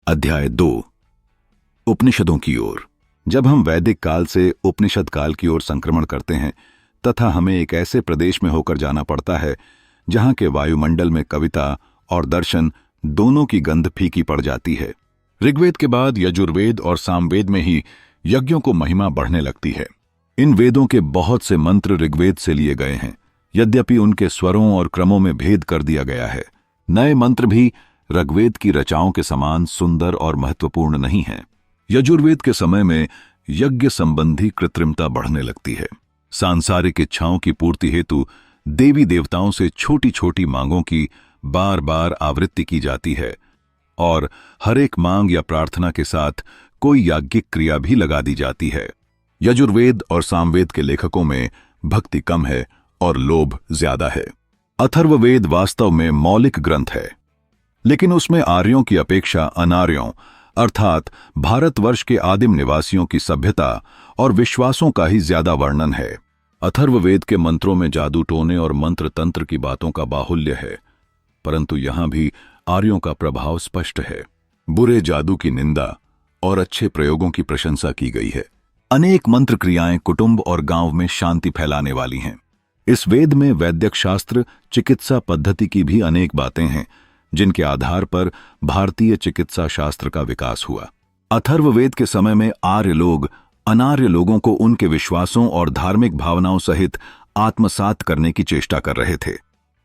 अध्याय 2 उपनिषदों की ओर। जब हम वैदिक काल से उपनिषद काल की ओर संक्रमण करते हैं तथा हमें एक ऐसे प्रदेश में होकर जाना पड़ता है जहां के वायुमंडल में कविता और दर्शन दोनों की गंध फीकी पड़ जाती है। ऋग्वेद के बाद यजुर्वेद और सामवेद में ही यज्ञों को महिमा बढ़ने लगती है। इन वेदों के बहुत से मंत्र ऋग्वेद से लिए गए हैं, यद्यपि उनके स्वरों और क्रमों में भेद कर दिया गया है। नए मंत्र भी ऋग्वेद की रचाओं के समान सुंदर और महत्वपूर्ण नहीं हैं। यजुर्वेद के समय में यज्ञ संबंधी कृत्रिमता बढ़ने लगती है। सांसारिक इच्छाओं की पूर्ति हेतु देवी देवताओं से छोटी छोटी मांगों की बार बार आवृत्ति की जाती है और हर एक मांग या प्रार्थना के साथ कोई याज्ञिक क्रिया भी लगा दी जाती है। यजुर्वेद और सामवेद के लेखकों में भक्ति कम है और लोभ ज्यादा है। अथर्ववेद वास्तव में मौलिक ग्रंथ है, लेकिन उसमें आर्यों की अपेक्षा अनार्यों अर्थात भारतवर्ष के आदिम निवासियों की सभ्यता और विश्वासों का ही ज्यादा वर्णन है। अथर्ववेद के मंत्रों में जादू टोने और मंत्र तंत्र की बातों का बाहुल्य है, परंतु यहां भी आर्यों का प्रभाव स्पष्ट है। बुरे जादू की निंदा और अच्छे प्रयोगों की प्रशंसा की गई है। अनेक मंत्र क्रियाएं कुटुंब और गांव में शांति फैलाने वाली हैं। इस वेद में वैद्यक शास्त्र चिकित्सा पद्धति की भी अनेक बातें हैं जिनके आधार पर भारतीय चिकित्सा शास्त्र का विकास हुआ। अथर्ववेद के समय में आर्य लोग अनार्य लोगों को उनके विश्वासों और धार्मिक भावनाओं सहित आत्मसात करने की चेष्टा कर रहे थे।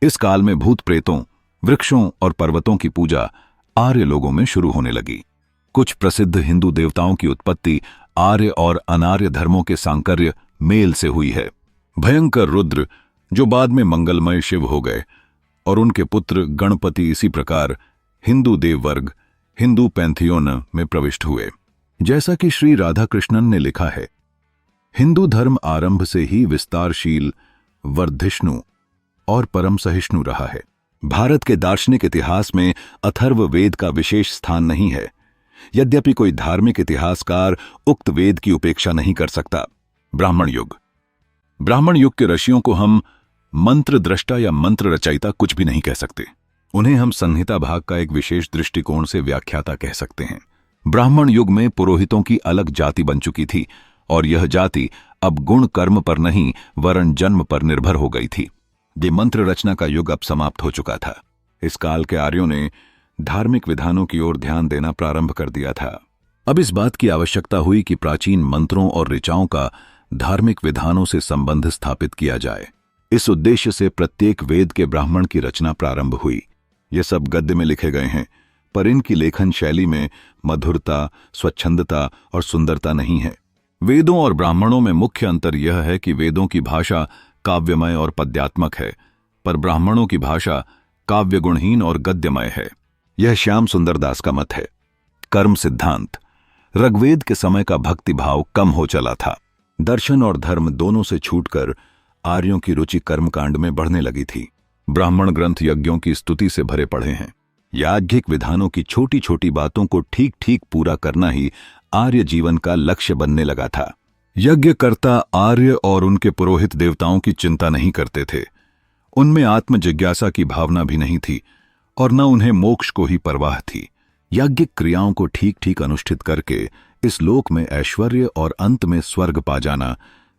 इस काल में भूत प्रेतों, वृक्षों और पर्वतों की पूजा आर्य लोगों में शुरू होने लगी। कुछ प्रसिद्ध हिंदू देवताओं की उत्पत्ति आर्य और अनार्य धर्मों के सांकर्य मेल से हुई है। भयंकर रुद्र, जो बाद में मंगलमय शिव हो गए, और उनके पुत्र गणपति इसी प्रकार हिंदू देववर्ग हिंदू पैंथियोन में प्रविष्ट हुए। जैसा कि श्री राधाकृष्णन ने लिखा है, हिंदू धर्म आरंभ से ही विस्तारशील, वर्धिष्णु और परम सहिष्णु रहा है। भारत के दार्शनिक इतिहास में अथर्ववेद का विशेष स्थान नहीं है, यद्यपि कोई धार्मिक इतिहासकार उक्त वेद की उपेक्षा नहीं कर सकता। ब्राह्मण युग के ऋषियों को हम मंत्र दृष्टा या मंत्र रचयिता कुछ भी नहीं कह सकते। उन्हें हम संहिता भाग का एक विशेष दृष्टिकोण से व्याख्याता कह सकते हैं। ब्राह्मण युग में पुरोहितों की अलग जाति बन चुकी थी और यह जाति अब गुण कर्म पर नहीं वरन जन्म पर निर्भर हो गई थी। ये मंत्र रचना का युग अब समाप्त हो चुका था। इस काल के आर्यों ने धार्मिक विधानों की ओर ध्यान देना प्रारंभ कर दिया था। अब इस बात की आवश्यकता हुई कि प्राचीन मंत्रों और ऋचाओं का धार्मिक विधानों से संबंध स्थापित किया जाए। इस उद्देश्य से प्रत्येक वेद के ब्राह्मण की रचना प्रारंभ हुई। ये सब गद्य में लिखे गए हैं, पर इनकी लेखन शैली में मधुरता, स्वच्छंदता और सुंदरता नहीं है। वेदों और ब्राह्मणों में मुख्य अंतर यह है कि वेदों की भाषा काव्यमय और पद्यात्मक है, पर ब्राह्मणों की भाषा काव्य गुणहीन और गद्यमय है। यह श्याम सुंदर दास का मत है। कर्म सिद्धांत। ऋग्वेद के समय का भक्ति भाव कम हो चला था। दर्शन और धर्म दोनों से छूटकर आर्यों की रुचि कर्मकांड में बढ़ने लगी थी। ब्राह्मण ग्रंथ यज्ञों की स्तुति से भरे पड़े हैं। याज्ञिक विधानों की छोटी छोटी बातों को ठीक ठीक पूरा करना ही आर्य जीवन का लक्ष्य बनने लगा था। यज्ञकर्ता आर्य और उनके पुरोहित देवताओं की चिंता नहीं करते थे। उनमें आत्म जिज्ञासा की भावना भी नहीं थी और न उन्हें मोक्ष को ही परवाह थी। याज्ञिक क्रियाओं को ठीक ठीक अनुष्ठित करके इस लोक में ऐश्वर्य और अंत में स्वर्ग पा जाना,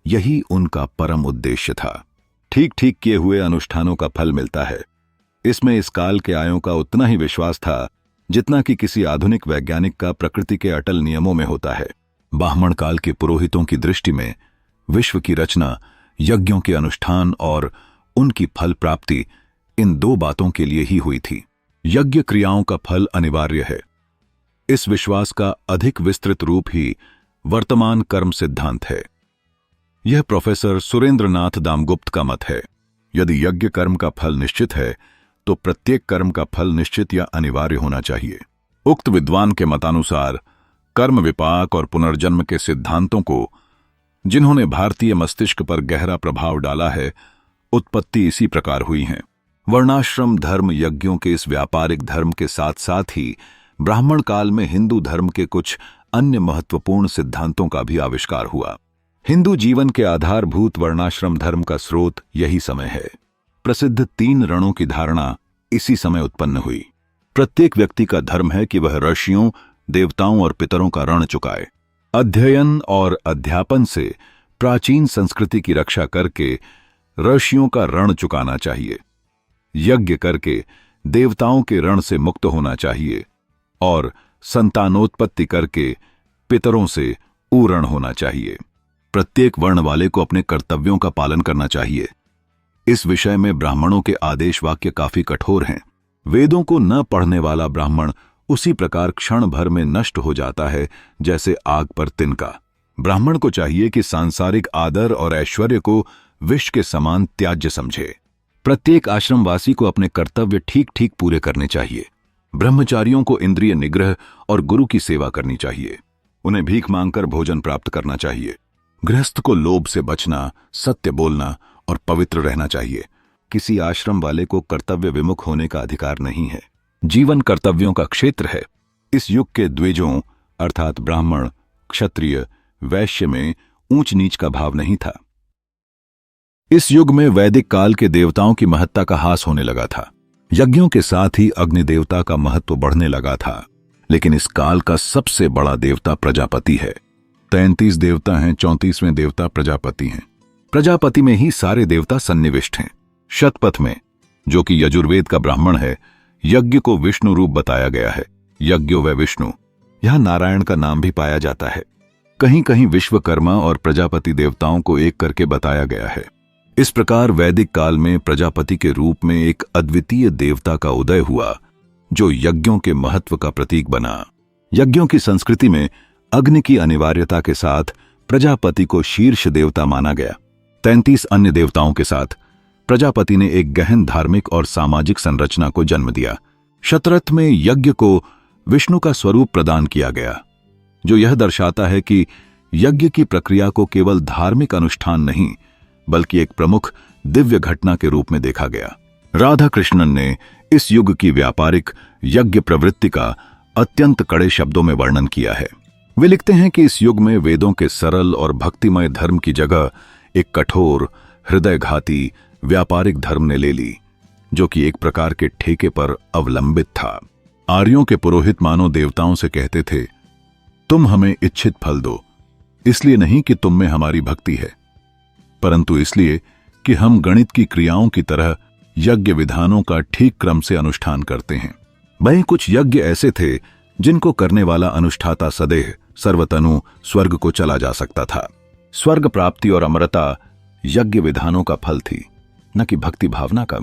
यही उनका परम उद्देश्य था। ठीक ठीक किए हुए अनुष्ठानों का फल मिलता है। इसमें इस काल के आयों का उतना ही विश्वास था जितना कि किसी आधुनिक वैज्ञानिक का प्रकृति के अटल नियमों में होता है। ब्राह्मण काल के पुरोहितों की दृष्टि में विश्व की रचना, यज्ञों के अनुष्ठान और उनकी फल प्राप्ति इन दो बातों के लिए ही हुई थी। यज्ञ क्रियाओं का फल अनिवार्य है। इस विश्वास का अधिक विस्तृत रूप ही वर्तमान कर्म सिद्धांत है। यह प्रोफेसर सुरेंद्रनाथ दामगुप्त का मत है। यदि यज्ञ कर्म का फल निश्चित है तो प्रत्येक कर्म का फल निश्चित या अनिवार्य होना चाहिए। उक्त विद्वान के मतानुसार कर्म विपाक और पुनर्जन्म के सिद्धांतों को, जिन्होंने भारतीय मस्तिष्क पर गहरा प्रभाव डाला है, उत्पत्ति इसी प्रकार हुई है। वर्णाश्रम धर्म यज्ञों के इस व्यापारिक धर्म के साथ साथ ही ब्राह्मण काल में हिंदू धर्म के कुछ अन्य महत्वपूर्ण सिद्धांतों का भी आविष्कार हुआ। हिंदू जीवन के आधारभूत वर्णाश्रम धर्म का स्रोत यही समय है। प्रसिद्ध 3 रणों की धारणा इसी समय उत्पन्न हुई। प्रत्येक व्यक्ति का धर्म है कि वह ऋषियों, देवताओं और पितरों का ऋण चुकाए। अध्ययन और अध्यापन से प्राचीन संस्कृति की रक्षा करके ऋषियों का ऋण चुकाना चाहिए। यज्ञ करके देवताओं के ऋण से मुक्त होना चाहिए और संतानोत्पत्ति करके पितरों से ऊऋण होना चाहिए। प्रत्येक वर्ण वाले को अपने कर्तव्यों का पालन करना चाहिए। इस विषय में ब्राह्मणों के आदेश वाक्य काफी कठोर हैं। वेदों को न पढ़ने वाला ब्राह्मण उसी प्रकार क्षण भर में नष्ट हो जाता है जैसे आग पर तिनका। ब्राह्मण को चाहिए कि सांसारिक आदर और ऐश्वर्य को विष के समान त्याज्य समझे। प्रत्येक आश्रमवासी को अपने कर्तव्य ठीक ठीक पूरे करने चाहिए। ब्रह्मचारियों को इंद्रिय निग्रह और गुरु की सेवा करनी चाहिए। उन्हें भीख मांगकर भोजन प्राप्त करना चाहिए। गृहस्थ को लोभ से बचना, सत्य बोलना और पवित्र रहना चाहिए। किसी आश्रम वाले को कर्तव्य विमुख होने का अधिकार नहीं है। जीवन कर्तव्यों का क्षेत्र है। इस युग के द्विजों अर्थात ब्राह्मण, क्षत्रिय, वैश्य में ऊंच नीच का भाव नहीं था। इस युग में वैदिक काल के देवताओं की महत्ता का ह्रास होने लगा था। यज्ञों के साथ ही अग्नि देवता का महत्व बढ़ने लगा था। लेकिन इस काल का सबसे बड़ा देवता प्रजापति है। 33 देवता हैं, 34वें देवता प्रजापति हैं। प्रजापति में ही सारे देवता सन्निविष्ट हैं। शतपथ में, जो कि यजुर्वेद का ब्राह्मण है, यज्ञ को विष्णु रूप बताया गया है। यज्ञो व विष्णु, यहां नारायण का नाम भी पाया जाता है। कहीं कहीं विश्वकर्मा और प्रजापति देवताओं को एक करके बताया गया है। इस प्रकार वैदिक काल में प्रजापति के रूप में एक अद्वितीय देवता का उदय हुआ, जो यज्ञों के महत्व का प्रतीक बना। यज्ञों की संस्कृति में अग्नि की अनिवार्यता के साथ प्रजापति को शीर्ष देवता माना गया। 33 अन्य देवताओं के साथ प्रजापति ने एक गहन धार्मिक और सामाजिक संरचना को जन्म दिया। शतरथ में यज्ञ को विष्णु का स्वरूप प्रदान किया गया, जो यह दर्शाता है कि यज्ञ की प्रक्रिया को केवल धार्मिक अनुष्ठान नहीं बल्कि एक प्रमुख दिव्य घटना के रूप में देखा गया। राधा कृष्णन ने इस युग की व्यापारिक यज्ञ प्रवृत्ति का अत्यंत कड़े शब्दों में वर्णन किया है। वे लिखते हैं कि इस युग में वेदों के सरल और भक्तिमय धर्म की जगह एक कठोर, हृदयघाती व्यापारिक धर्म ने ले ली, जो कि एक प्रकार के ठेके पर अवलंबित था। आर्यों के पुरोहित मानो देवताओं से कहते थे, तुम हमें इच्छित फल दो, इसलिए नहीं कि तुम में हमारी भक्ति है, परंतु इसलिए कि हम गणित की क्रियाओं की तरह यज्ञ विधानों का ठीक क्रम से अनुष्ठान करते हैं। वहीं कुछ यज्ञ ऐसे थे जिनको करने वाला अनुष्ठाता सदैव सर्वतनु स्वर्ग को चला जा सकता था। स्वर्ग प्राप्ति और अमरता यज्ञ विधानों का फल थी, न कि भक्ति भावना का।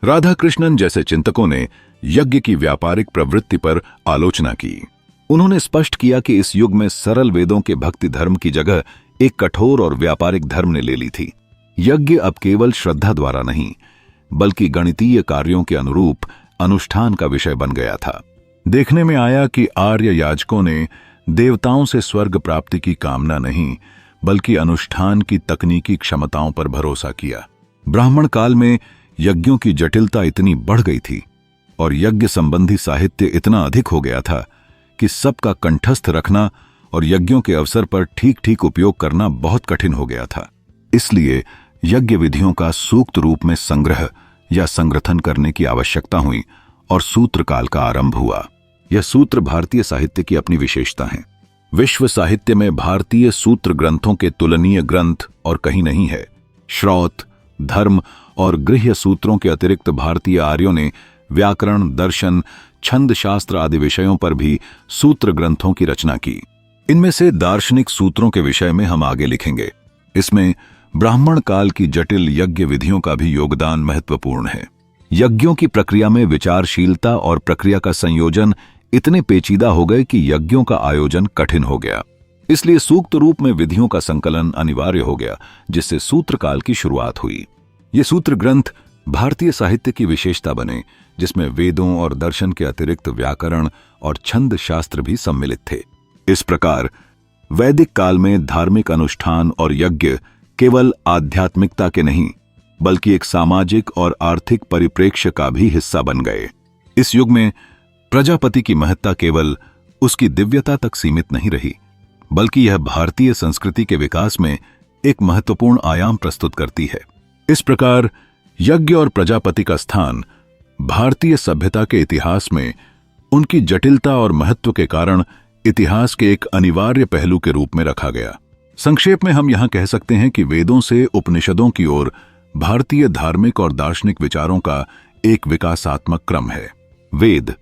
राधा कृष्णन जैसे चिंतकों ने यज्ञ की व्यापारिक प्रवृत्ति पर आलोचना की। उन्होंने स्पष्ट किया कि इस युग में सरल वेदों के भक्ति धर्म की जगह एक कठोर और व्यापारिक धर्म ने ले ली थी। यज्ञ अब केवल श्रद्धा द्वारा नहीं बल्कि गणितीय कार्यों के अनुरूप अनुष्ठान का विषय बन गया था। देखने में आया कि आर्य याजकों ने देवताओं से स्वर्ग प्राप्ति की कामना नहीं बल्कि अनुष्ठान की तकनीकी क्षमताओं पर भरोसा किया। ब्राह्मण काल में यज्ञों की जटिलता इतनी बढ़ गई थी और यज्ञ संबंधी साहित्य इतना अधिक हो गया था कि सबका कंठस्थ रखना और यज्ञों के अवसर पर ठीक ठीक उपयोग करना बहुत कठिन हो गया था। इसलिए यज्ञ विधियों का सूक्त रूप में संग्रह या संग्रथन करने की आवश्यकता हुई और सूत्र काल का आरंभ हुआ। यह सूत्र भारतीय साहित्य की अपनी विशेषता है। विश्व साहित्य में भारतीय सूत्र ग्रंथों के तुलनीय ग्रंथ और कहीं नहीं है। श्रौत, धर्म और गृह्य सूत्रों के अतिरिक्त भारतीय आर्यों ने व्याकरण, दर्शन, छंद शास्त्र आदि विषयों पर भी सूत्र ग्रंथों की रचना की। इनमें से दार्शनिक सूत्रों के विषय में हम आगे लिखेंगे। इसमें ब्राह्मण काल की जटिल यज्ञ विधियों का भी योगदान महत्वपूर्ण है। यज्ञों की प्रक्रिया में विचारशीलता और प्रक्रिया का संयोजन इतने पेचीदा हो गए कि यज्ञों का आयोजन कठिन हो गया। इसलिए सूक्त रूप में विधियों का संकलन अनिवार्य हो गया, जिससे सूत्र काल की शुरुआत हुई। ये सूत्र ग्रंथ भारतीय साहित्य की विशेषता बने, जिसमें वेदों और दर्शन के अतिरिक्त व्याकरण और छंद शास्त्र भी सम्मिलित थे। इस प्रकार वैदिक काल में धार्मिक अनुष्ठान और यज्ञ केवल आध्यात्मिकता के नहीं बल्कि एक सामाजिक और आर्थिक परिप्रेक्ष्य का भी हिस्सा बन गए। इस युग में प्रजापति की महत्ता केवल उसकी दिव्यता तक सीमित नहीं रही, बल्कि यह भारतीय संस्कृति के विकास में एक महत्वपूर्ण आयाम प्रस्तुत करती है। इस प्रकार यज्ञ और प्रजापति का स्थान भारतीय सभ्यता के इतिहास में उनकी जटिलता और महत्व के कारण इतिहास के एक अनिवार्य पहलू के रूप में रखा गया। संक्षेप में हम यहां कह सकते हैं कि वेदों से उपनिषदों की ओर भारतीय धार्मिक और दार्शनिक विचारों का एक विकासात्मक क्रम है। वेद,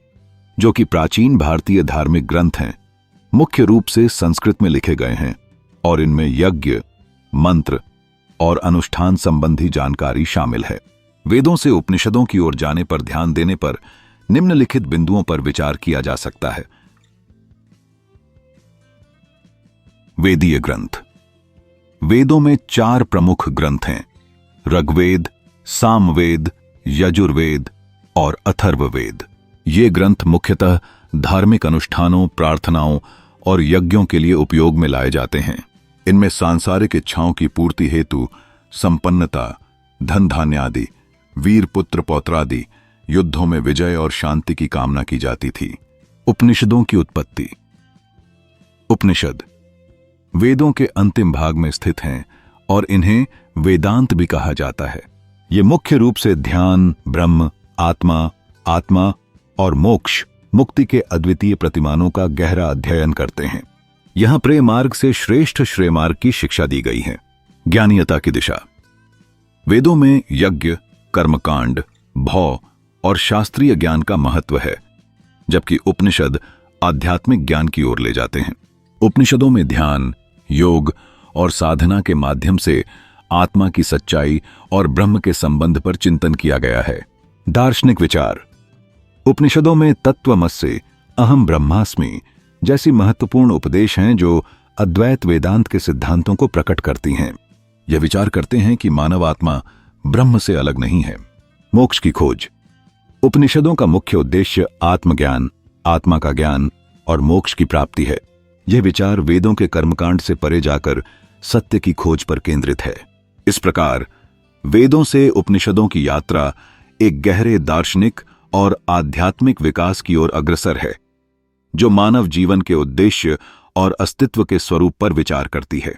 जो कि प्राचीन भारतीय धार्मिक ग्रंथ हैं, मुख्य रूप से संस्कृत में लिखे गए हैं और इनमें यज्ञ, मंत्र और अनुष्ठान संबंधी जानकारी शामिल है। वेदों से उपनिषदों की ओर जाने पर ध्यान देने पर निम्नलिखित बिंदुओं पर विचार किया जा सकता है। वेदीय ग्रंथ। वेदों में 4 प्रमुख ग्रंथ हैं: ऋग्वेद, सामवेद, यजुर्वेद और अथर्ववेद। ये ग्रंथ मुख्यतः धार्मिक अनुष्ठानों, प्रार्थनाओं और यज्ञों के लिए उपयोग में लाए जाते हैं। इनमें सांसारिक इच्छाओं की पूर्ति हेतु संपन्नता, धन धान्य आदि, वीर पुत्र पौत्रादि, युद्धों में विजय और शांति की कामना की जाती थी। उपनिषदों की उत्पत्ति। उपनिषद वेदों के अंतिम भाग में स्थित हैं और इन्हें वेदांत भी कहा जाता है। ये मुख्य रूप से ध्यान, ब्रह्म, आत्मा और मोक्ष, मुक्ति के अद्वितीय प्रतिमानों का गहरा अध्ययन करते हैं। यहां प्रेय मार्ग से श्रेष्ठ श्रेय मार्ग की शिक्षा दी गई है। ज्ञानीयता की दिशा। वेदों में यज्ञ, कर्मकांड, भौ और शास्त्रीय ज्ञान का महत्व है, जबकि उपनिषद आध्यात्मिक ज्ञान की ओर ले जाते हैं। उपनिषदों में ध्यान, योग और साधना के माध्यम से आत्मा की सच्चाई और ब्रह्म के संबंध पर चिंतन किया गया है। दार्शनिक विचार। उपनिषदों में तत्वमसि अहम ब्रह्मास्मि जैसी महत्वपूर्ण उपदेश हैं जो अद्वैत वेदांत के सिद्धांतों को प्रकट करती हैं। यह विचार करते हैं कि मानव आत्मा ब्रह्म से अलग नहीं है। मोक्ष की खोज। उपनिषदों का मुख्य उद्देश्य आत्मज्ञान, आत्मा का ज्ञान और मोक्ष की प्राप्ति है। यह विचार वेदों के कर्मकांड से परे जाकर सत्य की खोज पर केंद्रित है। इस प्रकार वेदों से उपनिषदों की यात्रा एक गहरे दार्शनिक और आध्यात्मिक विकास की ओर अग्रसर है, जो मानव जीवन के उद्देश्य और अस्तित्व के स्वरूप पर विचार करती है।